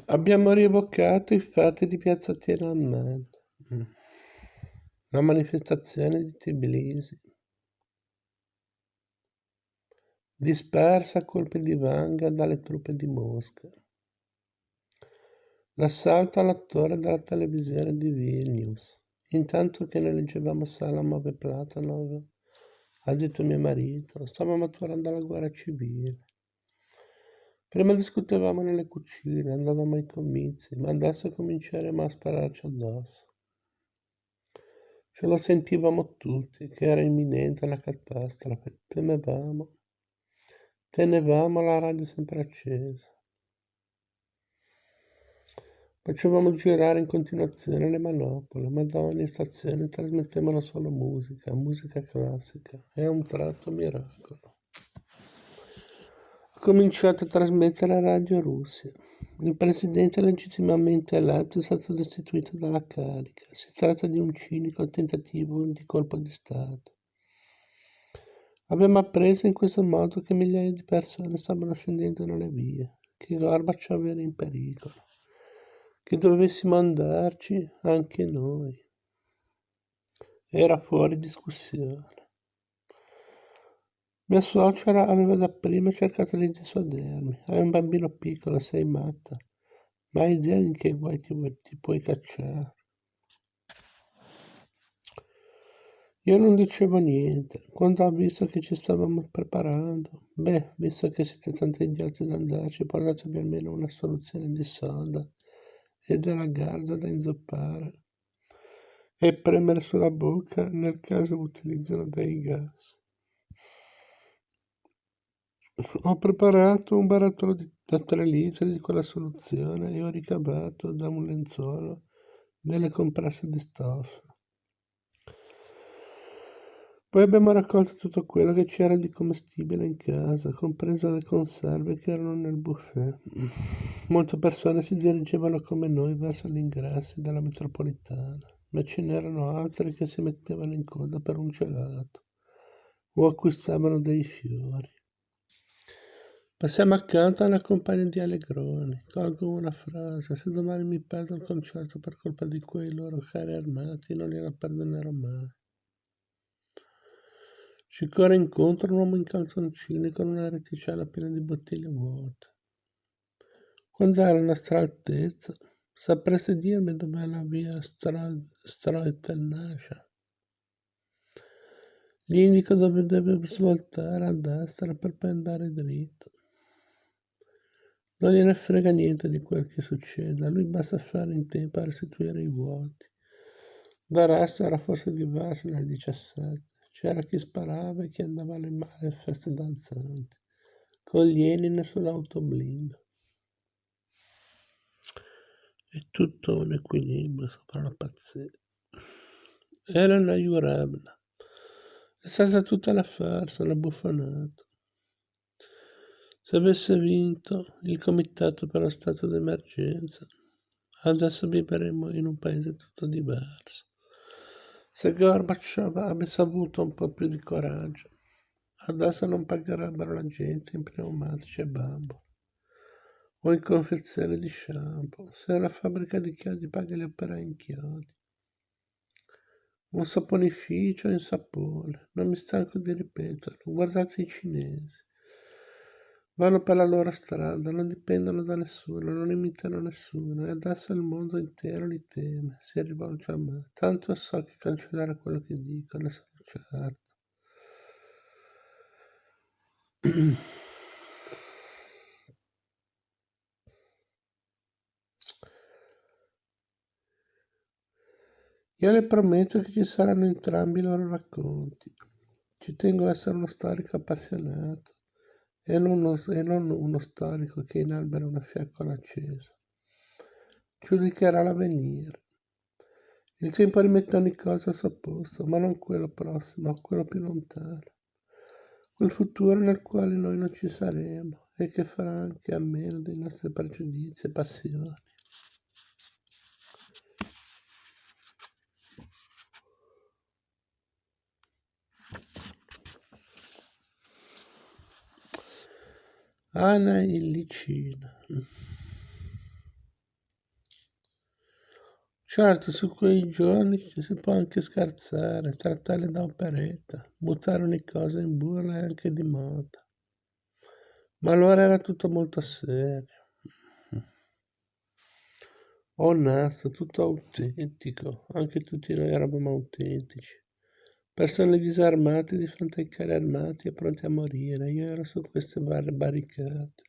Abbiamo rievocato i fatti di piazza Tiananmen, la manifestazione di Tbilisi, dispersa a colpi di vanga dalle truppe di Mosca, l'assalto all'attore della televisione di Vilnius, intanto che noi leggevamo Salamov e Platonov, ha detto mio marito, stava maturando la guerra civile. Prima discutevamo nelle cucine, andavamo ai comizi, ma adesso cominceremo a spararci addosso. Ce lo sentivamo tutti, che era imminente la catastrofe. Tenevamo la radio sempre accesa. Facevamo girare in continuazione le manopole, ma da ogni stazione trasmettevano solo musica classica, e a un tratto miracolo. Ha cominciato a trasmettere Radio Russia. Il presidente legittimamente eletto è stato destituito dalla carica. Si tratta di un cinico tentativo di colpo di Stato. Abbiamo appreso in questo modo che migliaia di persone stavano scendendo nelle vie, che Gorbaciov era in pericolo, che dovessimo andarci anche noi. Era fuori discussione. Mia suocera aveva dapprima cercato di dissuadermi. Hai un bambino piccolo, sei matta. Ma hai idea in che guai ti puoi cacciare? Io non dicevo niente. Quando ho visto che ci stavamo preparando, visto che siete tanti idioti da andarci, portatevi almeno una soluzione di soda e della garza da inzuppare e premere sulla bocca nel caso utilizzino dei gas. Ho preparato un barattolo da 3 litri di quella soluzione e ho ricavato da un lenzuolo delle compresse di stoffa. Poi abbiamo raccolto tutto quello che c'era di commestibile in casa, compreso le conserve che erano nel buffet. Molte persone si dirigevano come noi verso gli ingressi della metropolitana, ma ce n'erano altre che si mettevano in coda per un gelato o acquistavano dei fiori. Passiamo accanto alla compagna di Allegroni. Colgo una frase: se domani mi perdo il concerto per colpa di quei loro carri armati, non gliela perdonerò mai. Ci corre incontro un uomo in calzoncini con una reticella piena di bottiglie vuote. Quando è la nostra altezza, sapresti dirmi dov'è la via Stroitelnascia? Gli indico dove deve svoltare a destra per poi andare dritto. Non gliene frega niente di quel che succede, a lui basta fare in tempo a restituire i vuoti. Del resto era forse diverso nel 17. C'era chi sparava e chi andava alle feste danzanti, con gli Lenin sull'autoblindo. È tutto un equilibrio sopra la pazzia. Elena Juravna è stata tutta la farsa, una buffonata. Se avesse vinto il comitato per lo stato d'emergenza, adesso vivremmo in un paese tutto diverso. Se Gorbaciov avesse avuto un po' più di coraggio, adesso non pagherebbero la gente in pneumatici e bambole o in confezioni di shampoo. Se la fabbrica di chiodi paga gli operai in chiodi, un saponificio in sapone, non mi stanco di ripeterlo, guardate i cinesi. Vanno per la loro strada, non dipendono da nessuno, non imitano nessuno, e adesso il mondo intero li teme, si rivolge a me. Tanto so che cancellare quello che dico, ne sono certo. Io le prometto che ci saranno entrambi i loro racconti. Ci tengo a essere uno storico appassionato e non uno storico che inalbera una fiaccola accesa. Giudicherà l'avvenire. Il tempo rimette ogni cosa al suo posto, ma non quello prossimo, quello più lontano. Quel futuro nel quale noi non ci saremo e che farà anche a meno dei nostri pregiudizi e passioni. Ana Illicina. Certo, su quei giorni ci si può anche scherzare, trattare da operetta, buttare ogni cosa in burla e anche di moda. Ma allora era tutto molto serio, onesto, tutto autentico, anche tutti noi eravamo autentici. Persone disarmate di fronte ai carri armati e pronti a morire, io ero su queste barricate.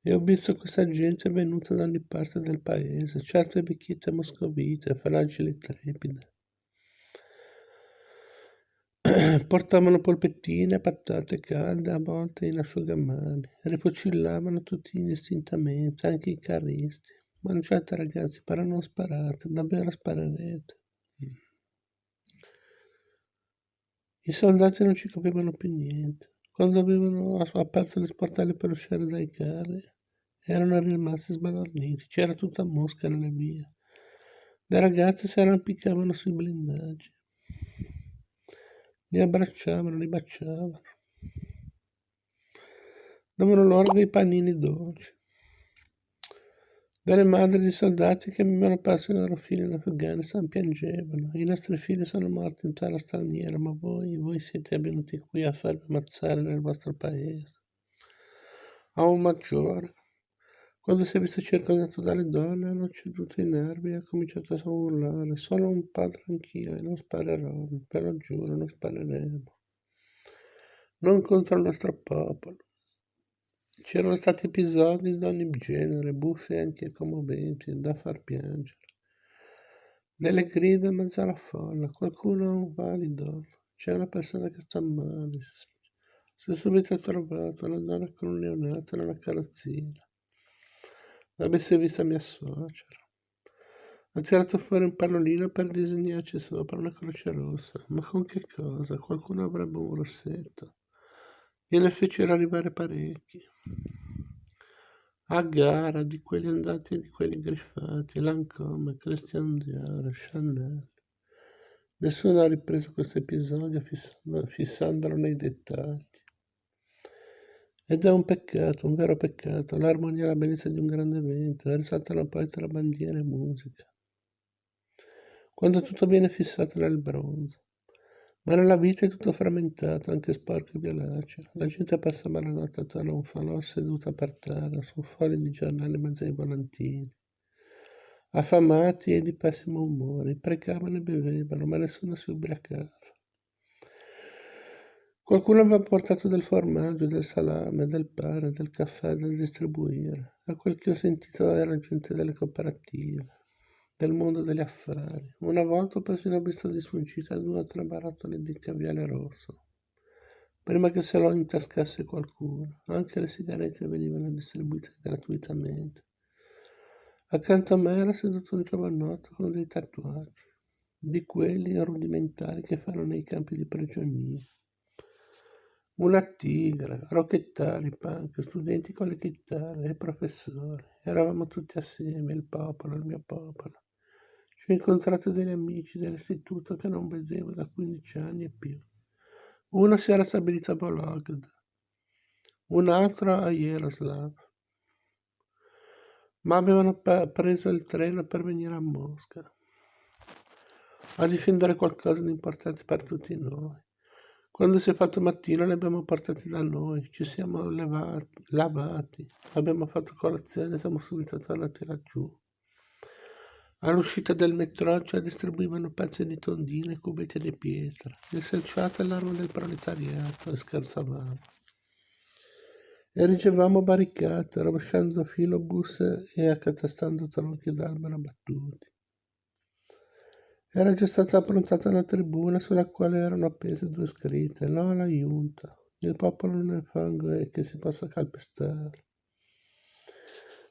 E ho visto questa gente venuta da ogni parte del paese, certe vecchiette moscovite, fragili e trepide. Portavano polpettine, patate calde, a volte in asciugamani, rifocillavano tutti indistintamente, anche i carristi. Ma non certo ragazzi, però non sparate, davvero sparerete. I soldati non ci capivano più niente. Quando avevano aperto le sportelle per uscire dai carri, erano rimasti sbalorditi. C'era tutta mosca nelle vie. Le ragazze si arrampicavano sui blindaggi. Li abbracciavano, li baciavano. Davano loro dei panini dolci. Delle madri di soldati che avevano perso i loro figli in Afghanistan piangevano. I nostri figli sono morti in terra straniera, ma voi siete venuti qui a farvi ammazzare nel vostro paese. A un maggiore, quando si è visto circondato dalle donne, hanno ceduto i nervi e ha cominciato a urlare. Sono un padre anch'io e non sparerò, ve lo giuro, non spareremo. Non contro il nostro popolo. C'erano stati episodi di ogni genere, buffi e anche commoventi, da far piangere. Delle grida in mezzo alla folla, qualcuno ha un valido, c'è una persona che sta male. Si è subito trovato una donna con un neonato nella carrozzina. L'avesse vista mia suocera. Ha tirato fuori un pallolino per disegnarci sopra una croce rossa. Ma con che cosa? Qualcuno avrebbe un rossetto. Gliene fecero arrivare parecchi. A gara di quelli andati e di quelli griffati, Lancôme, Christian Dior, Chanel. Nessuno ha ripreso questo episodio fissandolo nei dettagli. Ed è un peccato, un vero peccato, l'armonia e la bellezza di un grande evento, e risaltano poi tra bandiere e musica. Quando tutto viene fissato nel bronzo. Ma nella vita è tutto frammentato, anche sporco e violaceo. La gente passa la notte attorno a un falò seduta per terra, su fogli di giornale in mezzo ai volantini. Affamati e di pessimo umore, precavano e bevevano, ma nessuno si ubriacava. Qualcuno aveva portato del formaggio, del salame, del pane, del caffè da distribuire. A quel che ho sentito era gente delle cooperative, del mondo degli affari. Una volta ho persino visto di sfuggita 2 o 3 barattoli di caviale rosso, prima che se lo intascasse qualcuno. Anche le sigarette venivano distribuite gratuitamente. Accanto a me era seduto un giovanotto con dei tatuaggi, di quelli rudimentali che fanno nei campi di prigionia. Una tigre, rocchettari, punk, studenti con le chitarre e professori. Eravamo tutti assieme, il popolo, il mio popolo. Ci ho incontrato degli amici dell'istituto che non vedevo da 15 anni e più. Uno si era stabilito a Vologda, un altro a Yaroslav, ma avevano preso il treno per venire a Mosca a difendere qualcosa di importante per tutti noi. Quando si è fatto mattino li abbiamo portati da noi, ci siamo lavati, abbiamo fatto colazione e siamo subito tornati laggiù. All'uscita del metro ci distribuivano pezzi di tondine e cubetti di pietra. Il selciato è l'arma del proletariato, e scherzavamo. Erigevamo barricate, rovesciando filobus e accatastando tronchi d'albero abbattuti. Era già stata approntata una tribuna sulla quale erano appese 2 scritte: no alla giunta, il popolo non è fango e che si possa calpestare.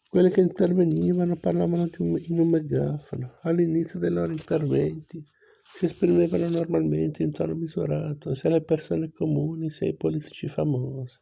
Quelli che intervenivano parlavano in un megafono. All'inizio dei loro interventi si esprimevano normalmente in tono misurato, sia le persone comuni sia i politici famosi.